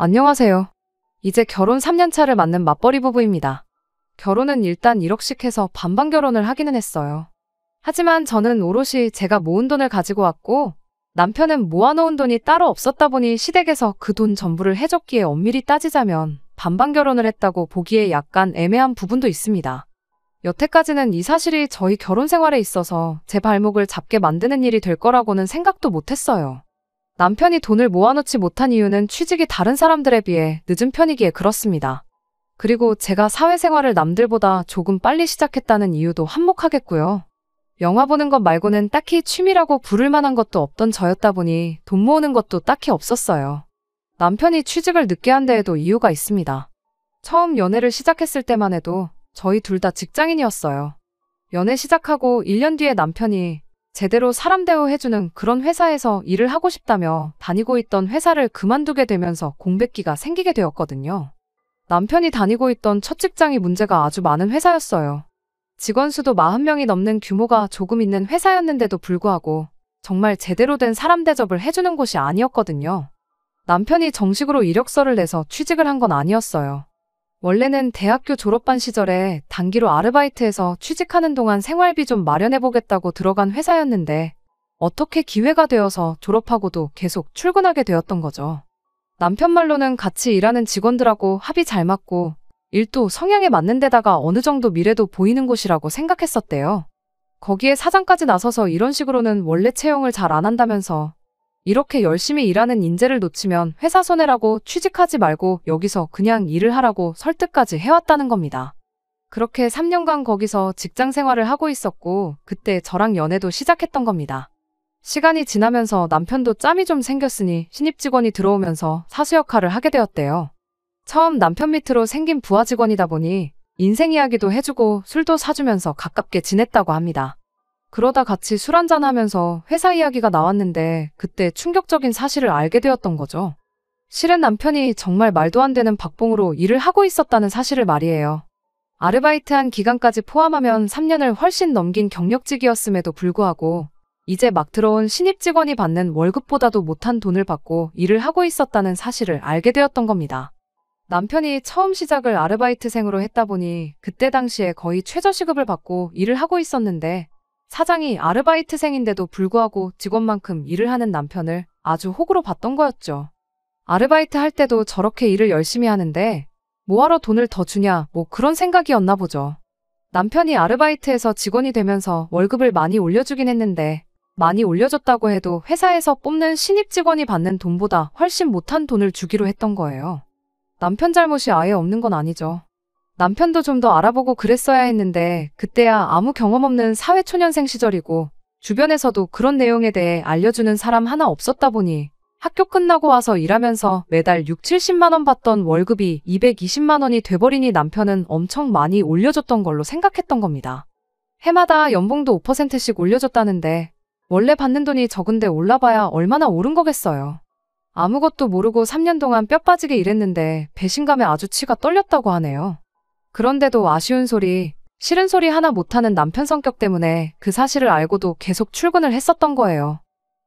안녕하세요. 이제 결혼 3년 차를 맞는 맞벌이 부부입니다. 결혼은 일단 1억씩 해서 반반 결혼을 하기는 했어요. 하지만 저는 오롯이 제가 모은 돈을 가지고 왔고 남편은 모아놓은 돈이 따로 없었다 보니 시댁에서 그 돈 전부를 해줬기에 엄밀히 따지자면 반반 결혼을 했다고 보기에 약간 애매한 부분도 있습니다. 여태까지는 이 사실이 저희 결혼 생활에 있어서 제 발목을 잡게 만드는 일이 될 거라고는 생각도 못했어요. 남편이 돈을 모아놓지 못한 이유는 취직이 다른 사람들에 비해 늦은 편이기에 그렇습니다. 그리고 제가 사회생활을 남들보다 조금 빨리 시작했다는 이유도 한몫하겠고요. 영화 보는 것 말고는 딱히 취미라고 부를 만한 것도 없던 저였다 보니 돈 모으는 것도 딱히 없었어요. 남편이 취직을 늦게 한 데에도 이유가 있습니다. 처음 연애를 시작했을 때만 해도 저희 둘 다 직장인이었어요. 연애 시작하고 1년 뒤에 남편이 제대로 사람 대우해주는 그런 회사에서 일을 하고 싶다며 다니고 있던 회사를 그만두게 되면서 공백기가 생기게 되었거든요. 남편이 다니고 있던 첫 직장이 문제가 아주 많은 회사였어요. 직원 수도 40명이 넘는 규모가 조금 있는 회사였는데도 불구하고 정말 제대로 된 사람 대접을 해주는 곳이 아니었거든요. 남편이 정식으로 이력서를 내서 취직을 한 건 아니었어요. 원래는 대학교 졸업반 시절에 단기로 아르바이트해서 취직하는 동안 생활비 좀 마련해보겠다고 들어간 회사였는데 어떻게 기회가 되어서 졸업하고도 계속 출근하게 되었던 거죠. 남편 말로는 같이 일하는 직원들하고 합이 잘 맞고 일도 성향에 맞는 데다가 어느 정도 미래도 보이는 곳이라고 생각했었대요. 거기에 사장까지 나서서 이런 식으로는 원래 채용을 잘 안 한다면서 이렇게 열심히 일하는 인재를 놓치면 회사 손해라고 취직하지 말고 여기서 그냥 일을 하라고 설득까지 해왔다는 겁니다. 그렇게 3년간 거기서 직장 생활을 하고 있었고 그때 저랑 연애도 시작했던 겁니다. 시간이 지나면서 남편도 짬이 좀 생겼으니 신입 직원이 들어오면서 사수 역할을 하게 되었대요. 처음 남편 밑으로 생긴 부하 직원이다 보니 인생 이야기도 해주고 술도 사주면서 가깝게 지냈다고 합니다. 그러다 같이 술 한잔하면서 회사 이야기가 나왔는데 그때 충격적인 사실을 알게 되었던 거죠. 실은 남편이 정말 말도 안 되는 박봉으로 일을 하고 있었다는 사실을 말이에요. 아르바이트한 기간까지 포함하면 3년을 훨씬 넘긴 경력직이었음에도 불구하고 이제 막 들어온 신입 직원이 받는 월급보다도 못한 돈을 받고 일을 하고 있었다는 사실을 알게 되었던 겁니다. 남편이 처음 시작을 아르바이트생으로 했다 보니 그때 당시에 거의 최저시급을 받고 일을 하고 있었는데 사장이 아르바이트생인데도 불구하고 직원만큼 일을 하는 남편을 아주 호구로 봤던 거였죠. 아르바이트 할 때도 저렇게 일을 열심히 하는데 뭐하러 돈을 더 주냐 뭐 그런 생각이었나 보죠. 남편이 아르바이트에서 직원이 되면서 월급을 많이 올려주긴 했는데 많이 올려줬다고 해도 회사에서 뽑는 신입 직원이 받는 돈보다 훨씬 못한 돈을 주기로 했던 거예요. 남편 잘못이 아예 없는 건 아니죠. 남편도 좀 더 알아보고 그랬어야 했는데 그때야 아무 경험 없는 사회초년생 시절이고 주변에서도 그런 내용에 대해 알려주는 사람 하나 없었다 보니 학교 끝나고 와서 일하면서 매달 6, 70만 원 받던 월급이 220만 원이 돼버리니 남편은 엄청 많이 올려줬던 걸로 생각했던 겁니다. 해마다 연봉도 5%씩 올려줬다는데 원래 받는 돈이 적은데 올라봐야 얼마나 오른 거겠어요. 아무것도 모르고 3년 동안 뼈 빠지게 일했는데 배신감에 아주 치가 떨렸다고 하네요. 그런데도 아쉬운 소리, 싫은 소리 하나 못하는 남편 성격 때문에 그 사실을 알고도 계속 출근을 했었던 거예요.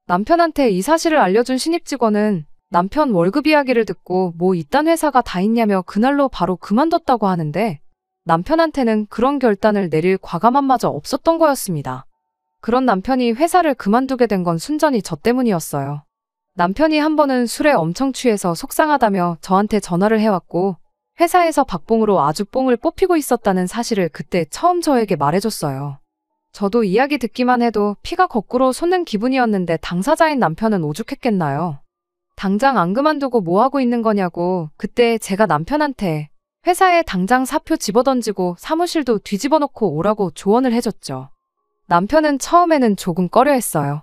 남편한테 이 사실을 알려준 신입 직원은 남편 월급 이야기를 듣고 뭐 이딴 회사가 다 있냐며 그날로 바로 그만뒀다고 하는데 남편한테는 그런 결단을 내릴 과감함마저 없었던 거였습니다. 그런 남편이 회사를 그만두게 된 건 순전히 저 때문이었어요. 남편이 한 번은 술에 엄청 취해서 속상하다며 저한테 전화를 해왔고 회사에서 박봉으로 아주 뽕을 뽑히고 있었다는 사실을 그때 처음 저에게 말해줬어요. 저도 이야기 듣기만 해도 피가 거꾸로 솟는 기분이었는데 당사자인 남편은 오죽했겠나요. 당장 안 그만두고 뭐하고 있는 거냐고 그때 제가 남편한테 회사에 당장 사표 집어던지고 사무실도 뒤집어놓고 오라고 조언을 해줬죠. 남편은 처음에는 조금 꺼려했어요.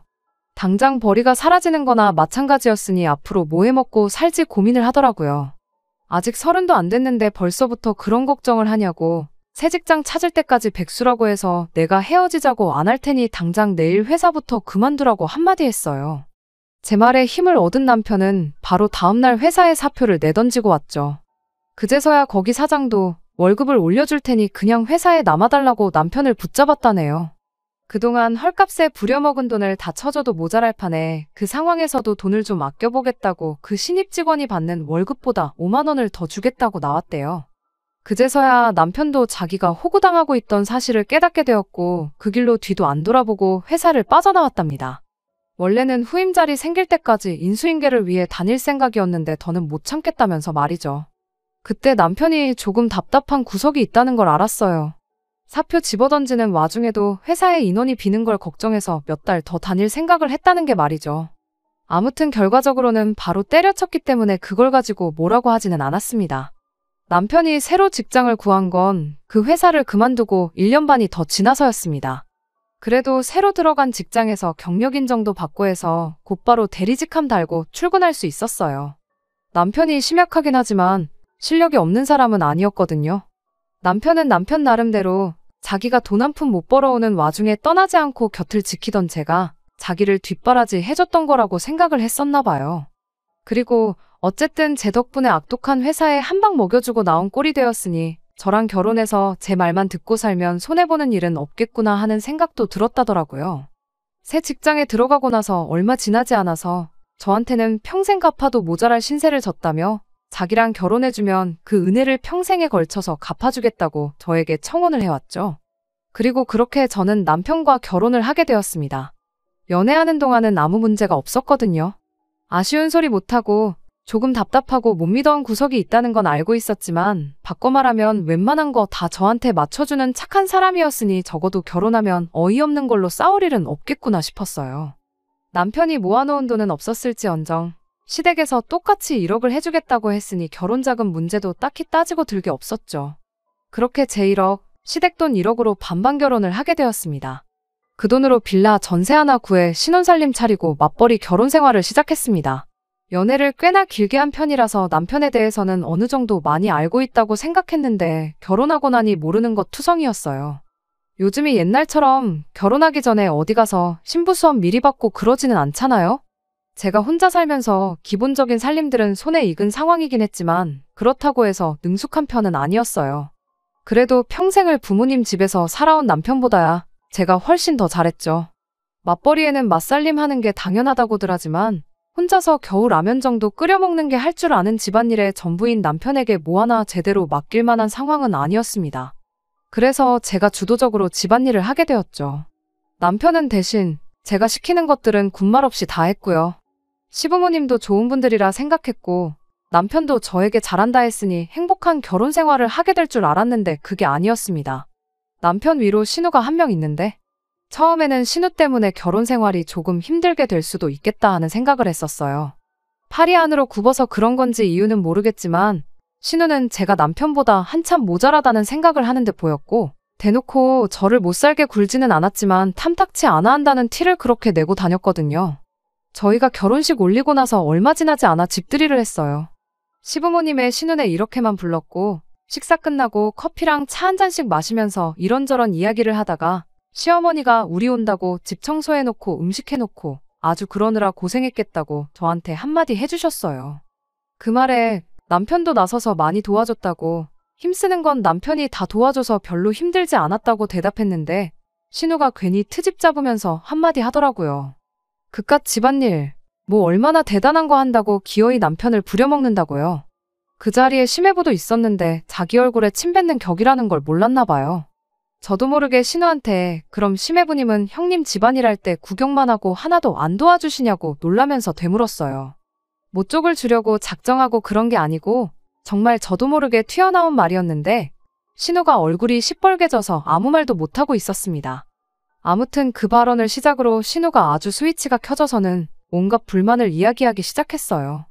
당장 벌이가 사라지는 거나 마찬가지였으니 앞으로 뭐 해먹고 살지 고민을 하더라고요. 아직 30도 안 됐는데 벌써부터 그런 걱정을 하냐고 새 직장 찾을 때까지 백수라고 해서 내가 헤어지자고 안 할 테니 당장 내일 회사부터 그만두라고 한마디 했어요. 제 말에 힘을 얻은 남편은 바로 다음날 회사에 사표를 내던지고 왔죠. 그제서야 거기 사장도 월급을 올려줄 테니 그냥 회사에 남아달라고 남편을 붙잡았다네요. 그동안 헐값에 부려먹은 돈을 다 쳐줘도 모자랄 판에 그 상황에서도 돈을 좀 아껴보겠다고 그 신입 직원이 받는 월급보다 5만 원을 더 주겠다고 나왔대요. 그제서야 남편도 자기가 호구당하고 있던 사실을 깨닫게 되었고 그 길로 뒤도 안 돌아보고 회사를 빠져나왔답니다. 원래는 후임 자리 생길 때까지 인수인계를 위해 다닐 생각이었는데 더는 못 참겠다면서 말이죠. 그때 남편이 조금 답답한 구석이 있다는 걸 알았어요. 사표 집어던지는 와중에도 회사에 인원이 비는 걸 걱정해서 몇 달 더 다닐 생각을 했다는 게 말이죠. 아무튼 결과적으로는 바로 때려쳤기 때문에 그걸 가지고 뭐라고 하지는 않았습니다. 남편이 새로 직장을 구한 건 그 회사를 그만두고 1년 반이 더 지나서였습니다. 그래도 새로 들어간 직장에서 경력 인정도 받고 해서 곧바로 대리직함 달고 출근할 수 있었어요. 남편이 심약하긴 하지만 실력이 없는 사람은 아니었거든요. 남편은 남편 나름대로 자기가 돈 한 푼 못 벌어오는 와중에 떠나지 않고 곁을 지키던 제가 자기를 뒷바라지 해줬던 거라고 생각을 했었나 봐요. 그리고 어쨌든 제 덕분에 악독한 회사에 한 방 먹여주고 나온 꼴이 되었으니 저랑 결혼해서 제 말만 듣고 살면 손해보는 일은 없겠구나 하는 생각도 들었다더라고요. 새 직장에 들어가고 나서 얼마 지나지 않아서 저한테는 평생 갚아도 모자랄 신세를 졌다며 자기랑 결혼해주면 그 은혜를 평생에 걸쳐서 갚아주겠다고 저에게 청혼을 해왔죠. 그리고 그렇게 저는 남편과 결혼을 하게 되었습니다. 연애하는 동안은 아무 문제가 없었거든요. 아쉬운 소리 못하고 조금 답답하고 못 믿어온 구석이 있다는 건 알고 있었지만 바꿔 말하면 웬만한 거 다 저한테 맞춰주는 착한 사람이었으니 적어도 결혼하면 어이없는 걸로 싸울 일은 없겠구나 싶었어요. 남편이 모아놓은 돈은 없었을지언정 시댁에서 똑같이 1억을 해주겠다고 했으니 결혼자금 문제도 딱히 따지고 들 게 없었죠. 그렇게 제 1억, 시댁돈 1억으로 반반 결혼을 하게 되었습니다. 그 돈으로 빌라 전세 하나 구해 신혼살림 차리고 맞벌이 결혼 생활을 시작했습니다. 연애를 꽤나 길게 한 편이라서 남편에 대해서는 어느 정도 많이 알고 있다고 생각했는데 결혼하고 나니 모르는 것 투성이었어요. 요즘이 옛날처럼 결혼하기 전에 어디 가서 신부 수업 미리 받고 그러지는 않잖아요? 제가 혼자 살면서 기본적인 살림들은 손에 익은 상황이긴 했지만 그렇다고 해서 능숙한 편은 아니었어요. 그래도 평생을 부모님 집에서 살아온 남편보다야 제가 훨씬 더 잘했죠. 맞벌이에는 맞살림 하는 게 당연하다고들 하지만 혼자서 겨우 라면 정도 끓여 먹는 게 할 줄 아는 집안일에 전부인 남편에게 뭐 하나 제대로 맡길 만한 상황은 아니었습니다. 그래서 제가 주도적으로 집안일을 하게 되었죠. 남편은 대신 제가 시키는 것들은 군말 없이 다 했고요. 시부모님도 좋은 분들이라 생각했고 남편도 저에게 잘한다 했으니 행복한 결혼 생활을 하게 될 줄 알았는데 그게 아니었습니다. 남편 위로 신우가 한 명 있는데 처음에는 신우 때문에 결혼 생활이 조금 힘들게 될 수도 있겠다 하는 생각을 했었어요. 팔이 안으로 굽어서 그런 건지 이유는 모르겠지만 신우는 제가 남편보다 한참 모자라다는 생각을 하는 듯 보였고 대놓고 저를 못살게 굴지는 않았지만 탐탁치 않아 한다는 티를 그렇게 내고 다녔거든요. 저희가 결혼식 올리고 나서 얼마 지나지 않아 집들이를 했어요. 시부모님의 신우네 이렇게만 불렀고 식사 끝나고 커피랑 차 한 잔씩 마시면서 이런저런 이야기를 하다가 시어머니가 우리 온다고 집 청소해놓고 음식해놓고 아주 그러느라 고생했겠다고 저한테 한마디 해주셨어요. 그 말에 남편도 나서서 많이 도와줬다고 힘쓰는 건 남편이 다 도와줘서 별로 힘들지 않았다고 대답했는데 신우가 괜히 트집 잡으면서 한마디 하더라고요. 그깟 집안일 뭐 얼마나 대단한 거 한다고 기어이 남편을 부려먹는다고요. 그 자리에 심해부도 있었는데 자기 얼굴에 침 뱉는 격이라는 걸 몰랐나 봐요. 저도 모르게 신우한테 그럼 심해부님은 형님 집안일 할 때 구경만 하고 하나도 안 도와주시냐고 놀라면서 되물었어요. 모쪽을 주려고 작정하고 그런 게 아니고 정말 저도 모르게 튀어나온 말이었는데 신우가 얼굴이 시뻘개져서 아무 말도 못하고 있었습니다. 아무튼 그 발언을 시작으로 신우가 아주 스위치가 켜져서는 온갖 불만을 이야기하기 시작했어요.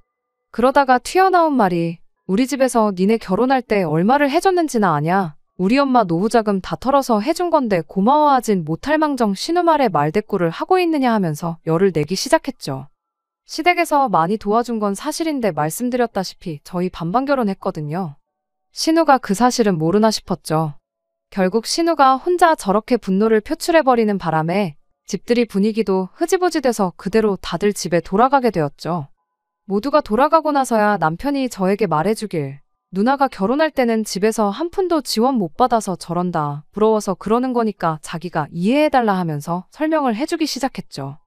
그러다가 튀어나온 말이 우리 집에서 니네 결혼할 때 얼마를 해줬는지나 아냐? 우리 엄마 노후자금 다 털어서 해준 건데 고마워하진 못할 망정 신우 말에 말대꾸를 하고 있느냐 하면서 열을 내기 시작했죠. 시댁에서 많이 도와준 건 사실인데 말씀드렸다시피 저희 반반 결혼했거든요. 신우가 그 사실은 모르나 싶었죠. 결국 신우가 혼자 저렇게 분노를 표출해버리는 바람에 집들이 분위기도 흐지부지 돼서 그대로 다들 집에 돌아가게 되었죠. 모두가 돌아가고 나서야 남편이 저에게 말해주길 누나가 결혼할 때는 집에서 한 푼도 지원 못 받아서 저런다. 부러워서 그러는 거니까 자기가 이해해달라 하면서 설명을 해주기 시작했죠.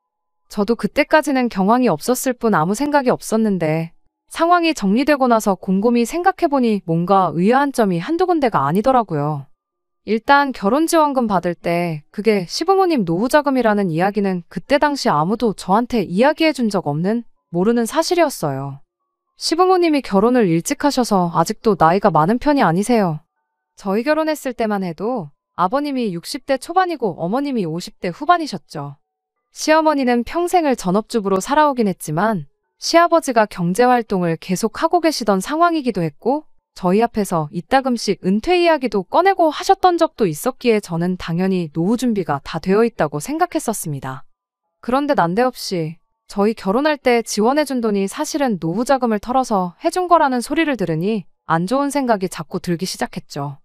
저도 그때까지는 경황이 없었을 뿐 아무 생각이 없었는데 상황이 정리되고 나서 곰곰이 생각해보니 뭔가 의아한 점이 한두 군데가 아니더라고요. 일단 결혼지원금 받을 때 그게 시부모님 노후자금이라는 이야기는 그때 당시 아무도 저한테 이야기해준 적 없는 모르는 사실이었어요. 시부모님이 결혼을 일찍 하셔서 아직도 나이가 많은 편이 아니세요. 저희 결혼했을 때만 해도 아버님이 60대 초반이고 어머님이 50대 후반이셨죠. 시어머니는 평생을 전업주부로 살아오긴 했지만 시아버지가 경제활동을 계속 하고 계시던 상황이기도 했고 저희 앞에서 이따금씩 은퇴 이야기도 꺼내고 하셨던 적도 있었기에 저는 당연히 노후 준비가 다 되어 있다고 생각했었습니다. 그런데 난데없이 저희 결혼할 때 지원해준 돈이 사실은 노후 자금을 털어서 해준 거라는 소리를 들으니 안 좋은 생각이 자꾸 들기 시작했죠.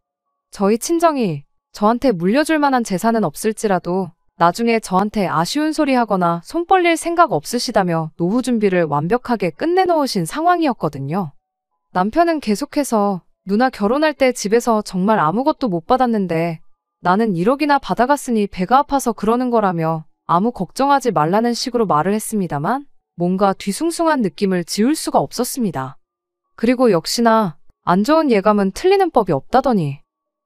저희 친정이 저한테 물려줄 만한 재산은 없을지라도 나중에 저한테 아쉬운 소리 하거나 손 벌릴 생각 없으시다며 노후 준비를 완벽하게 끝내놓으신 상황이었거든요. 남편은 계속해서 누나 결혼할 때 집에서 정말 아무것도 못 받았는데 나는 1억이나 받아갔으니 배가 아파서 그러는 거라며 아무 걱정하지 말라는 식으로 말을 했습니다만 뭔가 뒤숭숭한 느낌을 지울 수가 없었습니다. 그리고 역시나 안 좋은 예감은 틀리는 법이 없다더니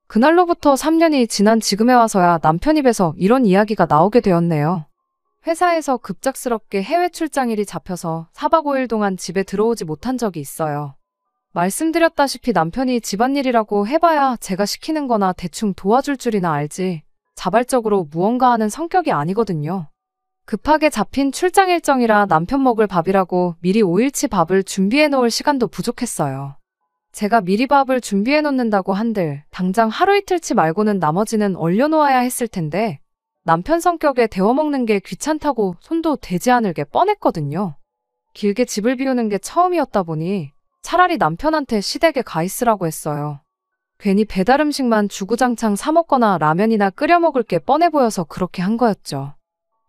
그날로부터 3년이 지난 지금에 와서야 남편 입에서 이런 이야기가 나오게 되었네요. 회사에서 급작스럽게 해외 출장일이 잡혀서 4박 5일 동안 집에 들어오지 못한 적이 있어요. 말씀드렸다시피 남편이 집안일이라고 해봐야 제가 시키는 거나 대충 도와줄 줄이나 알지 자발적으로 무언가 하는 성격이 아니거든요. 급하게 잡힌 출장 일정이라 남편 먹을 밥이라고 미리 5일치 밥을 준비해 놓을 시간도 부족했어요. 제가 미리 밥을 준비해 놓는다고 한들 당장 하루 이틀치 말고는 나머지는 얼려놓아야 했을 텐데 남편 성격에 데워 먹는 게 귀찮다고 손도 대지 않을 게 뻔했거든요. 길게 집을 비우는 게 처음이었다 보니 차라리 남편한테 시댁에 가 있으라고 했어요. 괜히 배달 음식만 주구장창 사 먹거나 라면이나 끓여 먹을 게 뻔해 보여서 그렇게 한 거였죠.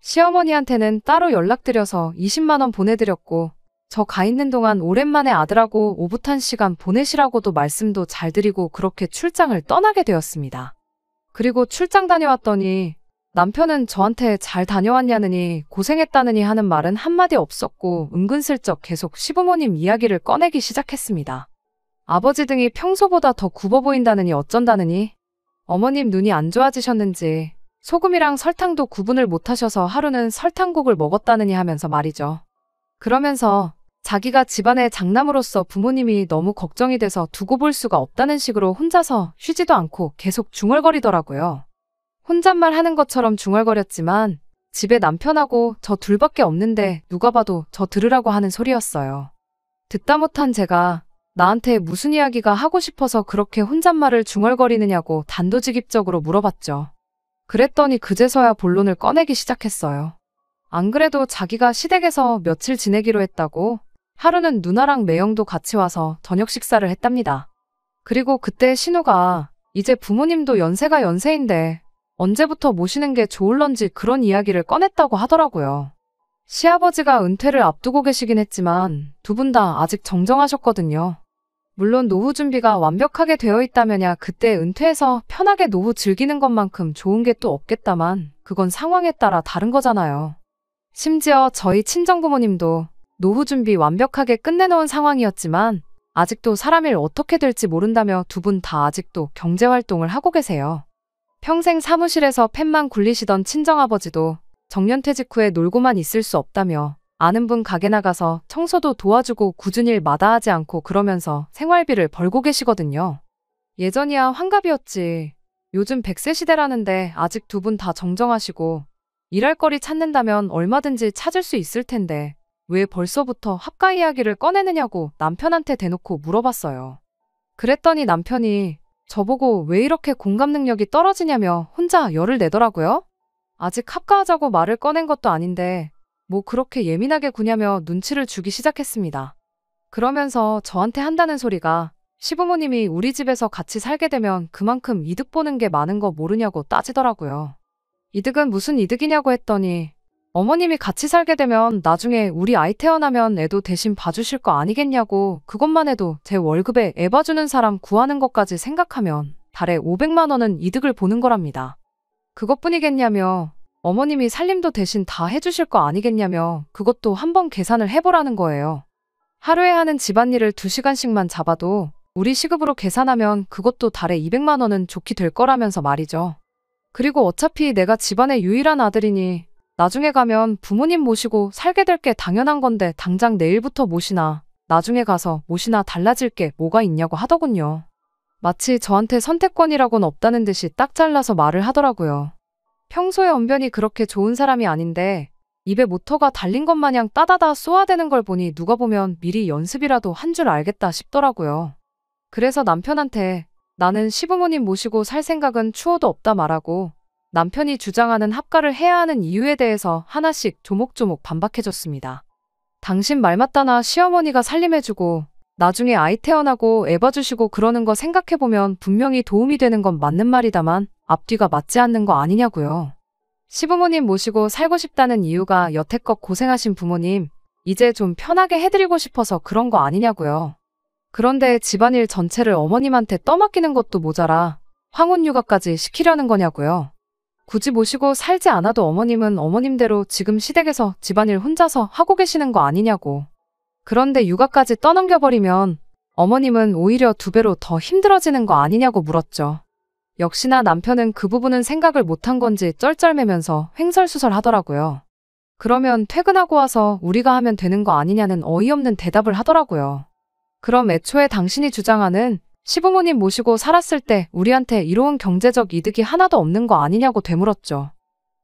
시어머니한테는 따로 연락드려서 20만 원 보내드렸고 저 가 있는 동안 오랜만에 아들하고 오붓한 시간 보내시라고도 말씀도 잘 드리고 그렇게 출장을 떠나게 되었습니다. 그리고 출장 다녀왔더니 남편은 저한테 잘 다녀왔냐느니 고생했다느니 하는 말은 한마디 없었고 은근슬쩍 계속 시부모님 이야기를 꺼내기 시작했습니다. 아버지 등이 평소보다 더 굽어 보인다느니 어쩐다느니 어머님 눈이 안 좋아지셨는지 소금이랑 설탕도 구분을 못하셔서 하루는 설탕국을 먹었다느니 하면서 말이죠. 그러면서 자기가 집안의 장남으로서 부모님이 너무 걱정이 돼서 두고 볼 수가 없다는 식으로 혼자서 쉬지도 않고 계속 중얼거리더라고요. 혼잣말 하는 것처럼 중얼거렸지만 집에 남편하고 저 둘밖에 없는데 누가 봐도 저 들으라고 하는 소리였어요. 듣다 못한 제가 나한테 무슨 이야기가 하고 싶어서 그렇게 혼잣말을 중얼거리느냐고 단도직입적으로 물어봤죠. 그랬더니 그제서야 본론을 꺼내기 시작했어요. 안 그래도 자기가 시댁에서 며칠 지내기로 했다고 하루는 누나랑 매형도 같이 와서 저녁 식사를 했답니다. 그리고 그때 신우가 이제 부모님도 연세가 연세인데 언제부터 모시는 게 좋을런지 그런 이야기를 꺼냈다고 하더라고요. 시아버지가 은퇴를 앞두고 계시긴 했지만 두 분 다 아직 정정하셨거든요. 물론 노후 준비가 완벽하게 되어 있다면야 그때 은퇴해서 편하게 노후 즐기는 것만큼 좋은 게 또 없겠다만 그건 상황에 따라 다른 거잖아요. 심지어 저희 친정부모님도 노후 준비 완벽하게 끝내놓은 상황이었지만 아직도 사람 일 어떻게 될지 모른다며 두 분 다 아직도 경제활동을 하고 계세요. 평생 사무실에서 펜만 굴리시던 친정아버지도 정년퇴직 후에 놀고만 있을 수 없다며 아는 분 가게 나가서 청소도 도와주고 굳은 일 마다하지 않고 그러면서 생활비를 벌고 계시거든요. 예전이야 환갑이었지. 요즘 100세 시대라는데 아직 두 분 다 정정하시고 일할 거리 찾는다면 얼마든지 찾을 수 있을 텐데 왜 벌써부터 합가 이야기를 꺼내느냐고 남편한테 대놓고 물어봤어요. 그랬더니 남편이 저보고 왜 이렇게 공감 능력이 떨어지냐며 혼자 열을 내더라고요. 아직 합가하자고 말을 꺼낸 것도 아닌데 뭐 그렇게 예민하게 구냐며 눈치를 주기 시작했습니다. 그러면서 저한테 한다는 소리가 시부모님이 우리 집에서 같이 살게 되면 그만큼 이득 보는 게 많은 거 모르냐고 따지더라고요. 이득은 무슨 이득이냐고 했더니 어머님이 같이 살게 되면 나중에 우리 아이 태어나면 애도 대신 봐주실 거 아니겠냐고 그것만 해도 제 월급에 애 봐주는 사람 구하는 것까지 생각하면 달에 500만 원은 이득을 보는 거랍니다. 그것뿐이겠냐며 어머님이 살림도 대신 다 해주실 거 아니겠냐며 그것도 한번 계산을 해보라는 거예요. 하루에 하는 집안일을 2시간씩만 잡아도 우리 시급으로 계산하면 그것도 달에 200만 원은 좋게 될 거라면서 말이죠. 그리고 어차피 내가 집안의 유일한 아들이니 나중에 가면 부모님 모시고 살게 될 게 당연한 건데 당장 내일부터 모시나 나중에 가서 모시나 달라질 게 뭐가 있냐고 하더군요. 마치 저한테 선택권이라고는 없다는 듯이 딱 잘라서 말을 하더라고요. 평소에 언변이 그렇게 좋은 사람이 아닌데 입에 모터가 달린 것 마냥 따다다 쏘아대는 걸 보니 누가 보면 미리 연습이라도 한 줄 알겠다 싶더라고요. 그래서 남편한테 나는 시부모님 모시고 살 생각은 추호도 없다 말하고 남편이 주장하는 합가를 해야 하는 이유에 대해서 하나씩 조목조목 반박해줬습니다. 당신 말 맞다나 시어머니가 살림해주고 나중에 아이 태어나고 애 봐주시고 그러는 거 생각해보면 분명히 도움이 되는 건 맞는 말이다만 앞뒤가 맞지 않는 거 아니냐고요. 시부모님 모시고 살고 싶다는 이유가 여태껏 고생하신 부모님 이제 좀 편하게 해드리고 싶어서 그런 거 아니냐고요. 그런데 집안일 전체를 어머님한테 떠맡기는 것도 모자라 황혼육아까지 시키려는 거냐고요. 굳이 모시고 살지 않아도 어머님은 어머님대로 지금 시댁에서 집안일 혼자서 하고 계시는 거 아니냐고. 그런데 육아까지 떠넘겨버리면 어머님은 오히려 2배로 더 힘들어지는 거 아니냐고 물었죠. 역시나 남편은 그 부분은 생각을 못한 건지 쩔쩔매면서 횡설수설 하더라고요. 그러면 퇴근하고 와서 우리가 하면 되는 거 아니냐는 어이없는 대답을 하더라고요. 그럼 애초에 당신이 주장하는 시부모님 모시고 살았을 때 우리한테 이로운 경제적 이득이 하나도 없는 거 아니냐고 되물었죠.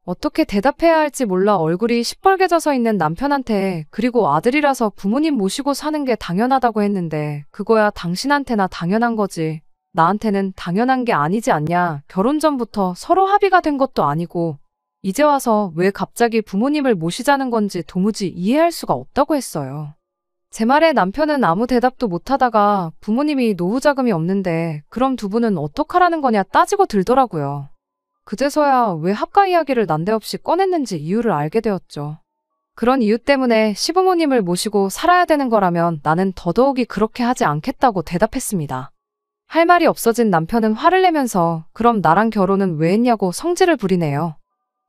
어떻게 대답해야 할지 몰라 얼굴이 시뻘개져서 있는 남편한테 그리고 아들이라서 부모님 모시고 사는 게 당연하다고 했는데 그거야 당신한테나 당연한 거지. 나한테는 당연한 게 아니지 않냐. 결혼 전부터 서로 합의가 된 것도 아니고 이제 와서 왜 갑자기 부모님을 모시자는 건지 도무지 이해할 수가 없다고 했어요. 제 말에 남편은 아무 대답도 못하다가 부모님이 노후 자금이 없는데 그럼 2분은 어떡하라는 거냐 따지고 들더라고요. 그제서야 왜 합가 이야기를 난데없이 꺼냈는지 이유를 알게 되었죠. 그런 이유 때문에 시부모님을 모시고 살아야 되는 거라면 나는 더더욱이 그렇게 하지 않겠다고 대답했습니다. 할 말이 없어진 남편은 화를 내면서 그럼 나랑 결혼은 왜 했냐고 성질을 부리네요.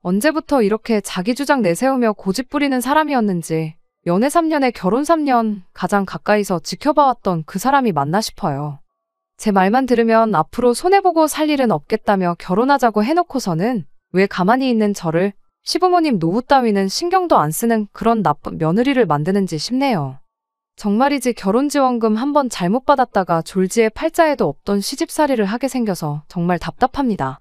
언제부터 이렇게 자기 주장 내세우며 고집 부리는 사람이었는지 연애 3년에 결혼 3년 가장 가까이서 지켜봐왔던 그 사람이 맞나 싶어요. 제 말만 들으면 앞으로 손해보고 살 일은 없겠다며 결혼하자고 해놓고서는 왜 가만히 있는 저를 시부모님 노후 따위는 신경도 안 쓰는 그런 나쁜 며느리를 만드는지 싶네요. 정말이지 결혼지원금 한번 잘못 받았다가 졸지에 팔자에도 없던 시집살이를 하게 생겨서 정말 답답합니다.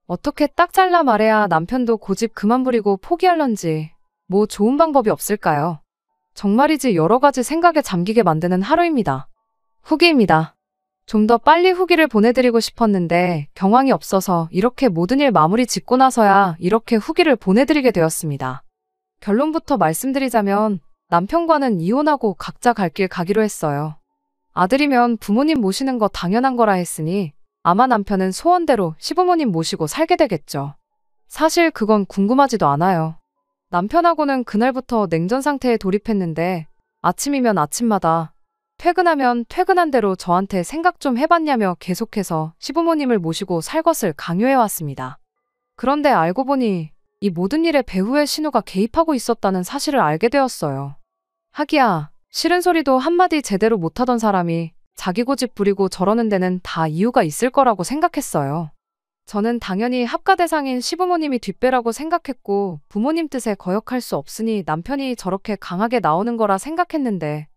어떻게 딱 잘라 말해야 남편도 고집 그만 부리고 포기할런지 뭐 좋은 방법이 없을까요? 정말이지 여러 가지 생각에 잠기게 만드는 하루입니다. 후기입니다. 좀 더 빨리 후기를 보내드리고 싶었는데 경황이 없어서 이렇게 모든 일 마무리 짓고 나서야 이렇게 후기를 보내드리게 되었습니다. 결론부터 말씀드리자면 남편과는 이혼하고 각자 갈 길 가기로 했어요. 아들이면 부모님 모시는 거 당연한 거라 했으니 아마 남편은 소원대로 시부모님 모시고 살게 되겠죠. 사실 그건 궁금하지도 않아요. 남편하고는 그날부터 냉전 상태에 돌입했는데 아침이면 아침마다 퇴근하면 퇴근한 대로 저한테 생각 좀 해봤냐며 계속해서 시부모님을 모시고 살 것을 강요해왔습니다. 그런데 알고 보니 이 모든 일에 배우의 신우가 개입하고 있었다는 사실을 알게 되었어요. 하기야 싫은 소리도 한마디 제대로 못하던 사람이 자기 고집 부리고 저러는 데는 다 이유가 있을 거라고 생각했어요. 저는 당연히 합가 대상인 시부모님이 뒷배라고 생각했고 부모님 뜻에 거역할 수 없으니 남편이 저렇게 강하게 나오는 거라 생각했는데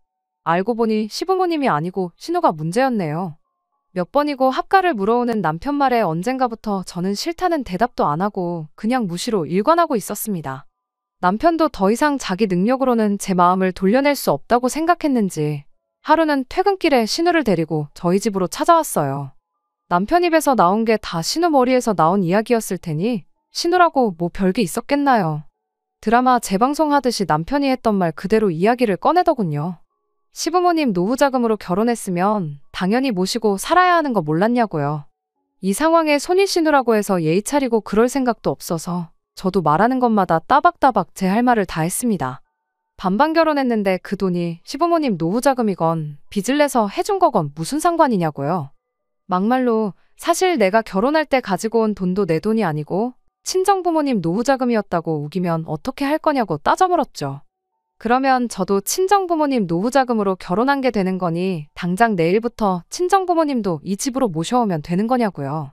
알고 보니 시부모님이 아니고 신우가 문제였네요. 몇 번이고 합가를 물어오는 남편 말에 언젠가부터 저는 싫다는 대답도 안 하고 그냥 무시로 일관하고 있었습니다. 남편도 더 이상 자기 능력으로는 제 마음을 돌려낼 수 없다고 생각했는지 하루는 퇴근길에 신우를 데리고 저희 집으로 찾아왔어요. 남편 입에서 나온 게 다 신우 머리에서 나온 이야기였을 테니 신우라고 뭐 별게 있었겠나요. 드라마 재방송하듯이 남편이 했던 말 그대로 이야기를 꺼내더군요. 시부모님 노후 자금으로 결혼했으면 당연히 모시고 살아야 하는 거 몰랐냐고요. 이 상황에 손이 신우라고 해서 예의 차리고 그럴 생각도 없어서 저도 말하는 것마다 따박따박 제 할 말을 다 했습니다. 반반 결혼했는데 그 돈이 시부모님 노후자금이건 빚을 내서 해준 거건 무슨 상관이냐고요. 막말로 사실 내가 결혼할 때 가지고 온 돈도 내 돈이 아니고 친정부모님 노후자금이었다고 우기면 어떻게 할 거냐고 따져 물었죠. 그러면 저도 친정부모님 노후자금으로 결혼한 게 되는 거니 당장 내일부터 친정부모님도 이 집으로 모셔오면 되는 거냐고요.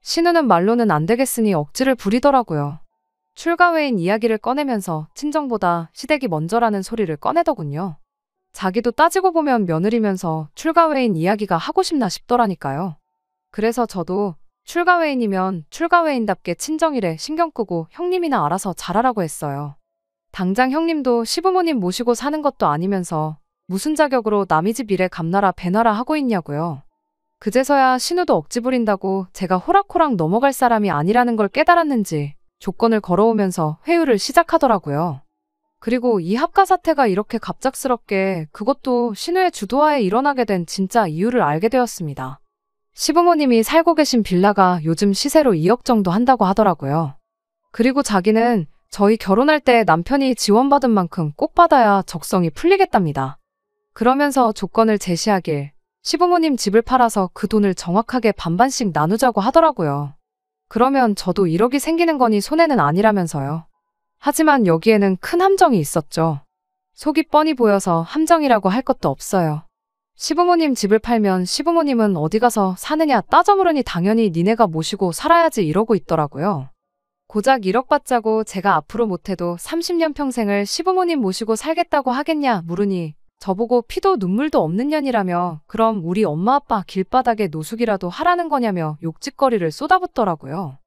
신우는 말로는 안 되겠으니 억지를 부리더라고요. 출가회인 이야기를 꺼내면서 친정보다 시댁이 먼저라는 소리를 꺼내더군요. 자기도 따지고 보면 며느리면서 출가회인 이야기가 하고 싶나 싶더라니까요. 그래서 저도 출가회인이면 출가회인답게 친정일에 신경 끄고 형님이나 알아서 잘하라고 했어요. 당장 형님도 시부모님 모시고 사는 것도 아니면서 무슨 자격으로 남의 집 일에 감나라 배나라 하고 있냐고요. 그제서야 신우도 억지 부린다고 제가 호락호락 넘어갈 사람이 아니라는 걸 깨달았는지 조건을 걸어오면서 회유를 시작하더라고요. 그리고 이 합가 사태가 이렇게 갑작스럽게 그것도 신우의 주도하에 일어나게 된 진짜 이유를 알게 되었습니다. 시부모님이 살고 계신 빌라가 요즘 시세로 2억 정도 한다고 하더라고요. 그리고 자기는 저희 결혼할 때 남편이 지원받은 만큼 꼭 받아야 적성이 풀리겠답니다. 그러면서 조건을 제시하길 시부모님 집을 팔아서 그 돈을 정확하게 반반씩 나누자고 하더라고요. 그러면 저도 1억이 생기는 거니 손해는 아니라면서요. 하지만 여기에는 큰 함정이 있었죠. 속이 뻔히 보여서 함정이라고 할 것도 없어요. 시부모님 집을 팔면 시부모님은 어디 가서 사느냐 따져 물으니 당연히 니네가 모시고 살아야지 이러고 있더라고요. 고작 1억 받자고 제가 앞으로 못해도 30년 평생을 시부모님 모시고 살겠다고 하겠냐 물으니 저보고 피도 눈물도 없는 년이라며 그럼 우리 엄마 아빠 길바닥에 노숙이라도 하라는 거냐며 욕짓거리를 쏟아붓더라고요.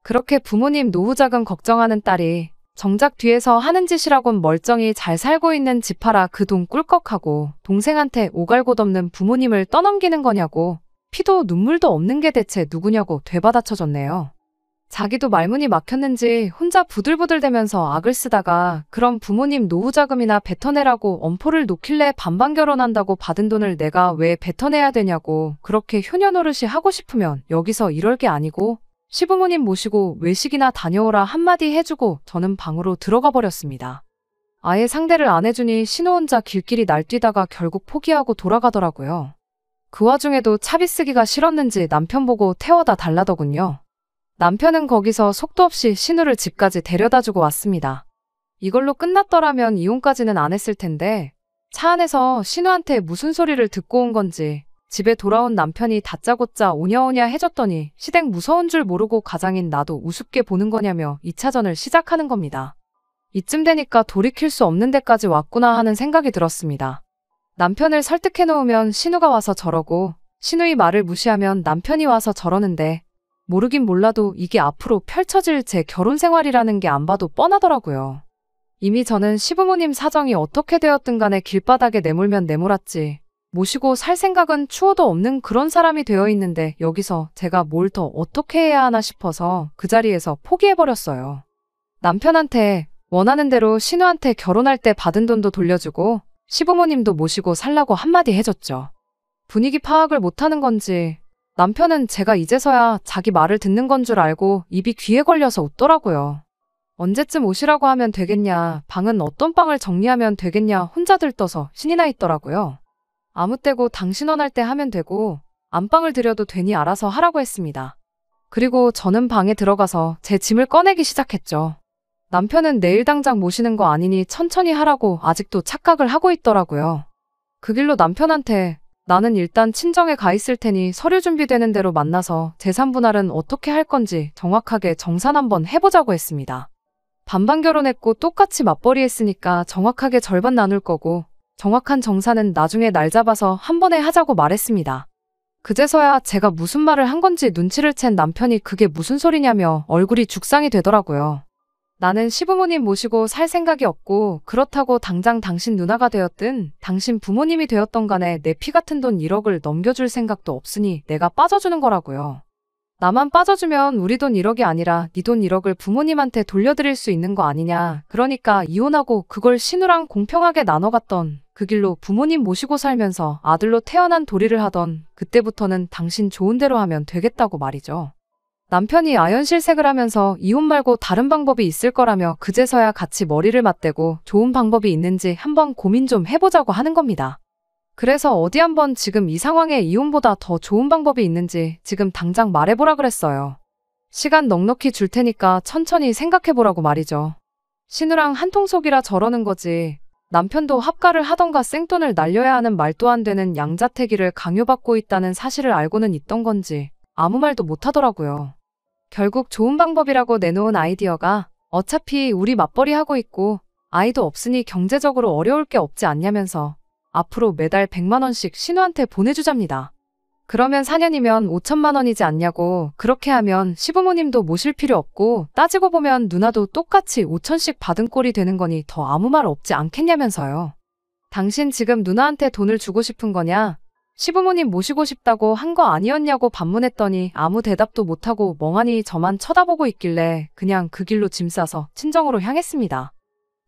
그렇게 부모님 노후자금 걱정하는 딸이 정작 뒤에서 하는 짓이라곤 멀쩡히 잘 살고 있는 집 팔아 그 돈 꿀꺽하고 동생한테 오갈곳없는 부모님을 떠넘기는 거냐고 피도 눈물도 없는 게 대체 누구냐고 되받아쳐줬네요. 자기도 말문이 막혔는지 혼자 부들부들대면서 악을 쓰다가 그럼 부모님 노후자금이나 뱉어내라고 엄포를 놓길래 반반 결혼한다고 받은 돈을 내가 왜 뱉어내야 되냐고 그렇게 효녀노릇이 하고 싶으면 여기서 이럴 게 아니고 시부모님 모시고 외식이나 다녀오라 한마디 해주고 저는 방으로 들어가 버렸습니다. 아예 상대를 안 해주니 신우 혼자 길길이 날뛰다가 결국 포기하고 돌아가더라고요. 그 와중에도 차비 쓰기가 싫었는지 남편 보고 태워다 달라더군요. 남편은 거기서 속도 없이 신우를 집까지 데려다주고 왔습니다. 이걸로 끝났더라면 이혼까지는 안 했을 텐데 차 안에서 신우한테 무슨 소리를 듣고 온 건지 집에 돌아온 남편이 다짜고짜 오냐오냐 해줬더니 시댁 무서운 줄 모르고 가장인 나도 우습게 보는 거냐며 2차전을 시작하는 겁니다. 이쯤 되니까 돌이킬 수 없는 데까지 왔구나 하는 생각이 들었습니다. 남편을 설득해 놓으면 신우가 와서 저러고 신우의 말을 무시하면 남편이 와서 저러는데 모르긴 몰라도 이게 앞으로 펼쳐질 제 결혼 생활이라는 게 안 봐도 뻔하더라고요. 이미 저는 시부모님 사정이 어떻게 되었든 간에 길바닥에 내몰면 내몰았지. 모시고 살 생각은 추호도 없는 그런 사람이 되어 있는데 여기서 제가 뭘 더 어떻게 해야 하나 싶어서 그 자리에서 포기해버렸어요. 남편한테 원하는 대로 신우한테 결혼할 때 받은 돈도 돌려주고 시부모님도 모시고 살라고 한마디 해줬죠. 분위기 파악을 못하는 건지 남편은 제가 이제서야 자기 말을 듣는 건 줄 알고 입이 귀에 걸려서 웃더라고요. 언제쯤 오시라고 하면 되겠냐, 방은 어떤 방을 정리하면 되겠냐 혼자 들떠서 신이 나 있더라고요. 아무 때고 당신 원할 때 하면 되고 안방을 들여도 되니 알아서 하라고 했습니다. 그리고 저는 방에 들어가서 제 짐을 꺼내기 시작했죠. 남편은 내일 당장 모시는 거 아니니 천천히 하라고 아직도 착각을 하고 있더라고요. 그 길로 남편한테 나는 일단 친정에 가 있을 테니 서류 준비되는 대로 만나서 재산 분할은 어떻게 할 건지 정확하게 정산 한번 해보자고 했습니다. 반반 결혼했고 똑같이 맞벌이 했으니까 정확하게 절반 나눌 거고 정확한 정산은 나중에 날 잡아서 한 번에 하자고 말했습니다. 그제서야 제가 무슨 말을 한 건지 눈치를 챈 남편이 그게 무슨 소리냐며 얼굴이 죽상이 되더라고요. 나는 시부모님 모시고 살 생각이 없고 그렇다고 당장 당신 누나가 되었든 당신 부모님이 되었던 간에 내 피 같은 돈 1억을 넘겨줄 생각도 없으니 내가 빠져주는 거라고요. 나만 빠져주면 우리 돈 1억이 아니라 네 돈 1억을 부모님한테 돌려드릴 수 있는 거 아니냐. 그러니까 이혼하고 그걸 신우랑 공평하게 나눠갔던 그 길로 부모님 모시고 살면서 아들로 태어난 도리를 하던 그때부터는 당신 좋은 대로 하면 되겠다고 말이죠. 남편이 아연실색을 하면서 이혼 말고 다른 방법이 있을 거라며 그제서야 같이 머리를 맞대고 좋은 방법이 있는지 한번 고민 좀 해보자고 하는 겁니다. 그래서 어디 한번 지금 이 상황에 이혼보다 더 좋은 방법이 있는지 지금 당장 말해보라 그랬어요. 시간 넉넉히 줄 테니까 천천히 생각해보라고 말이죠. 신우랑 한통속이라 저러는 거지. 남편도 합가를 하던가 생돈을 날려야 하는 말도 안 되는 양자택일을 강요받고 있다는 사실을 알고는 있던 건지 아무 말도 못하더라고요. 결국 좋은 방법이라고 내놓은 아이디어가 어차피 우리 맞벌이 하고 있고 아이도 없으니 경제적으로 어려울 게 없지 않냐면서 앞으로 매달 100만 원씩 신우한테 보내주잡니다. 그러면 4년이면 5천만 원이지 않냐고. 그렇게 하면 시부모님도 모실 필요 없고 따지고 보면 누나도 똑같이 5천씩 받은 꼴이 되는 거니 더 아무 말 없지 않겠냐면서요. 당신 지금 누나한테 돈을 주고 싶은 거냐? 시부모님 모시고 싶다고 한 거 아니었냐고 반문했더니 아무 대답도 못하고 멍하니 저만 쳐다보고 있길래 그냥 그 길로 짐 싸서 친정으로 향했습니다.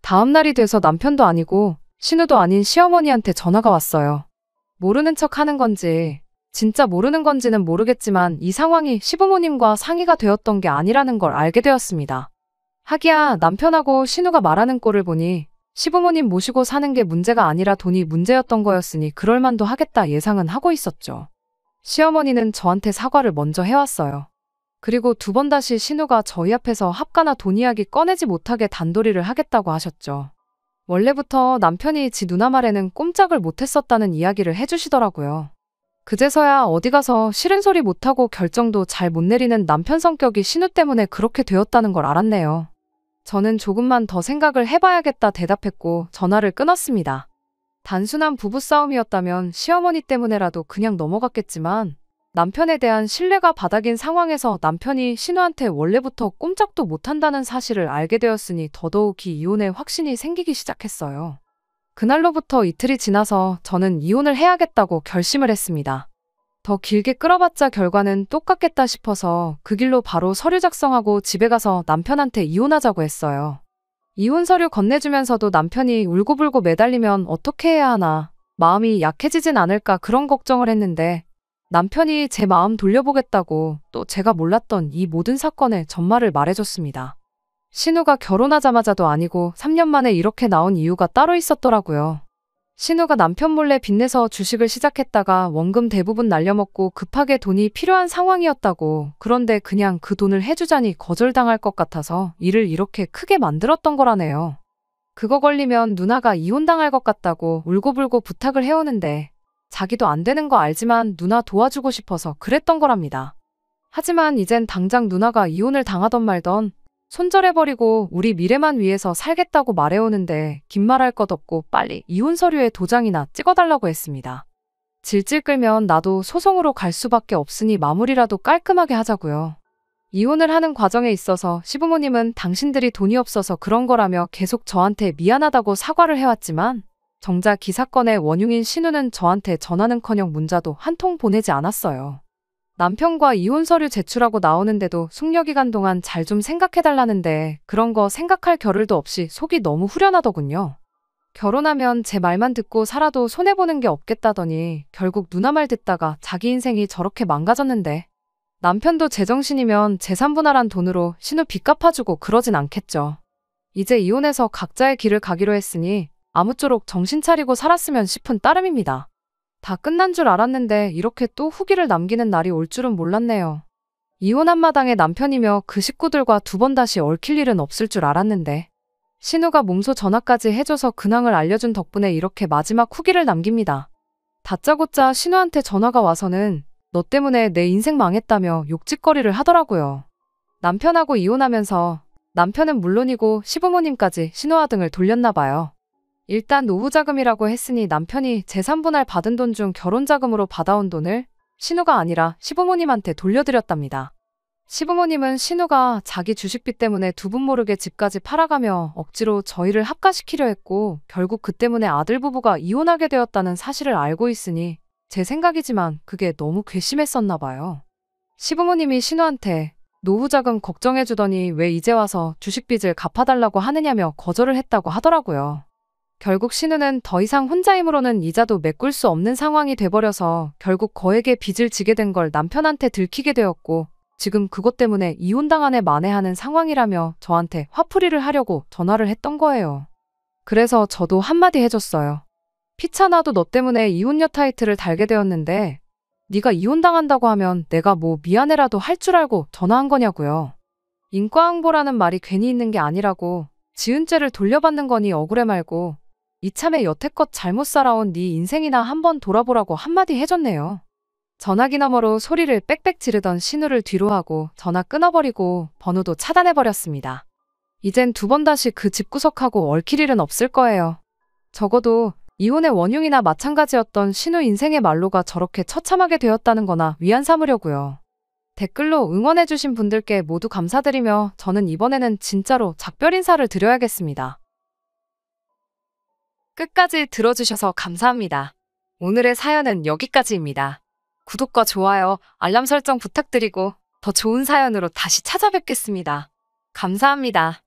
다음 날이 돼서 남편도 아니고 신우도 아닌 시어머니한테 전화가 왔어요. 모르는 척 하는 건지 진짜 모르는 건지는 모르겠지만 이 상황이 시부모님과 상의가 되었던 게 아니라는 걸 알게 되었습니다. 하기야 남편하고 신우가 말하는 꼴을 보니 시부모님 모시고 사는 게 문제가 아니라 돈이 문제였던 거였으니 그럴만도 하겠다 예상은 하고 있었죠. 시어머니는 저한테 사과를 먼저 해왔어요. 그리고 두 번 다시 신우가 저희 앞에서 합가나 돈 이야기 꺼내지 못하게 단도리를 하겠다고 하셨죠. 원래부터 남편이 지 누나 말에는 꼼짝을 못했었다는 이야기를 해주시더라고요. 그제서야 어디 가서 싫은 소리 못하고 결정도 잘 못 내리는 남편 성격이 신우 때문에 그렇게 되었다는 걸 알았네요. 저는 조금만 더 생각을 해봐야겠다 대답했고 전화를 끊었습니다. 단순한 부부싸움이었다면 시어머니 때문에라도 그냥 넘어갔겠지만 남편에 대한 신뢰가 바닥인 상황에서 남편이 신우한테 원래부터 꼼짝도 못한다는 사실을 알게 되었으니 더더욱이 이혼의 확신이 생기기 시작했어요. 그날로부터 이틀이 지나서 저는 이혼을 해야겠다고 결심을 했습니다. 더 길게 끌어봤자 결과는 똑같겠다 싶어서 그 길로 바로 서류 작성하고 집에 가서 남편한테 이혼하자고 했어요. 이혼 서류 건네주면서도 남편이 울고불고 매달리면 어떻게 해야 하나, 마음이 약해지진 않을까 그런 걱정을 했는데 남편이 제 마음 돌려보겠다고 또 제가 몰랐던 이 모든 사건의 전말을 말해줬습니다. 신우가 결혼하자마자도 아니고 3년 만에 이렇게 나온 이유가 따로 있었더라고요. 신우가 남편 몰래 빚내서 주식을 시작했다가 원금 대부분 날려먹고 급하게 돈이 필요한 상황이었다고. 그런데 그냥 그 돈을 해주자니 거절당할 것 같아서 일을 이렇게 크게 만들었던 거라네요. 그거 걸리면 누나가 이혼당할 것 같다고 울고불고 부탁을 해오는데 자기도 안 되는 거 알지만 누나 도와주고 싶어서 그랬던 거랍니다. 하지만 이젠 당장 누나가 이혼을 당하던 말던 손절해버리고 우리 미래만 위해서 살겠다고 말해오는데 긴 말할 것 없고 빨리 이혼 서류에 도장이나 찍어달라고 했습니다. 질질 끌면 나도 소송으로 갈 수밖에 없으니 마무리라도 깔끔하게 하자고요. 이혼을 하는 과정에 있어서 시부모님은 당신들이 돈이 없어서 그런 거라며 계속 저한테 미안하다고 사과를 해왔지만 정작 이 사건의 원흉인 신우는 저한테 전화는커녕 문자도 한 통 보내지 않았어요. 남편과 이혼 서류 제출하고 나오는데도 숙려기간 동안 잘 좀 생각해달라는데 그런 거 생각할 겨를도 없이 속이 너무 후련하더군요. 결혼하면 제 말만 듣고 살아도 손해보는 게 없겠다더니 결국 누나 말 듣다가 자기 인생이 저렇게 망가졌는데 남편도 제정신이면 재산분할한 돈으로 신우 빚 갚아주고 그러진 않겠죠. 이제 이혼해서 각자의 길을 가기로 했으니 아무쪼록 정신 차리고 살았으면 싶은 따름입니다. 다 끝난 줄 알았는데 이렇게 또 후기를 남기는 날이 올 줄은 몰랐네요. 이혼한 마당에 남편이며 그 식구들과 두 번 다시 얽힐 일은 없을 줄 알았는데 신우가 몸소 전화까지 해줘서 근황을 알려준 덕분에 이렇게 마지막 후기를 남깁니다. 다짜고짜 신우한테 전화가 와서는 너 때문에 내 인생 망했다며 욕짓거리를 하더라고요. 남편하고 이혼하면서 남편은 물론이고 시부모님까지 신우와 등을 돌렸나 봐요. 일단 노후자금이라고 했으니 남편이 재산분할 받은 돈 중 결혼자금으로 받아온 돈을 신우가 아니라 시부모님한테 돌려드렸답니다. 시부모님은 신우가 자기 주식빚 때문에 두 분 모르게 집까지 팔아가며 억지로 저희를 합가시키려 했고 결국 그 때문에 아들 부부가 이혼하게 되었다는 사실을 알고 있으니 제 생각이지만 그게 너무 괘씸했었나 봐요. 시부모님이 신우한테 노후자금 걱정해주더니 왜 이제 와서 주식빚을 갚아달라고 하느냐며 거절을 했다고 하더라고요. 결국 신우는 더 이상 혼자 힘으로는 이자도 메꿀 수 없는 상황이 돼버려서 결국 거액의 빚을 지게 된 걸 남편한테 들키게 되었고 지금 그것 때문에 이혼당한 애 만회하는 상황이라며 저한테 화풀이를 하려고 전화를 했던 거예요. 그래서 저도 한마디 해줬어요. 피차나도 너 때문에 이혼녀 타이틀을 달게 되었는데 네가 이혼당한다고 하면 내가 뭐 미안해라도 할 줄 알고 전화한 거냐고요. 인과응보라는 말이 괜히 있는 게 아니라고, 지은 죄를 돌려받는 거니 억울해 말고 이참에 여태껏 잘못 살아온 네 인생이나 한번 돌아보라고 한마디 해줬네요. 전화기 너머로 소리를 빽빽 지르던 신우를 뒤로 하고 전화 끊어버리고 번호도 차단해버렸습니다. 이젠 두 번 다시 그 집구석하고 얽힐 일은 없을 거예요. 적어도 이혼의 원흉이나 마찬가지였던 신우 인생의 말로가 저렇게 처참하게 되었다는 거나 위안 삼으려고요. 댓글로 응원해주신 분들께 모두 감사드리며 저는 이번에는 진짜로 작별 인사를 드려야겠습니다. 끝까지 들어주셔서 감사합니다. 오늘의 사연은 여기까지입니다. 구독과 좋아요, 알람 설정 부탁드리고 더 좋은 사연으로 다시 찾아뵙겠습니다. 감사합니다.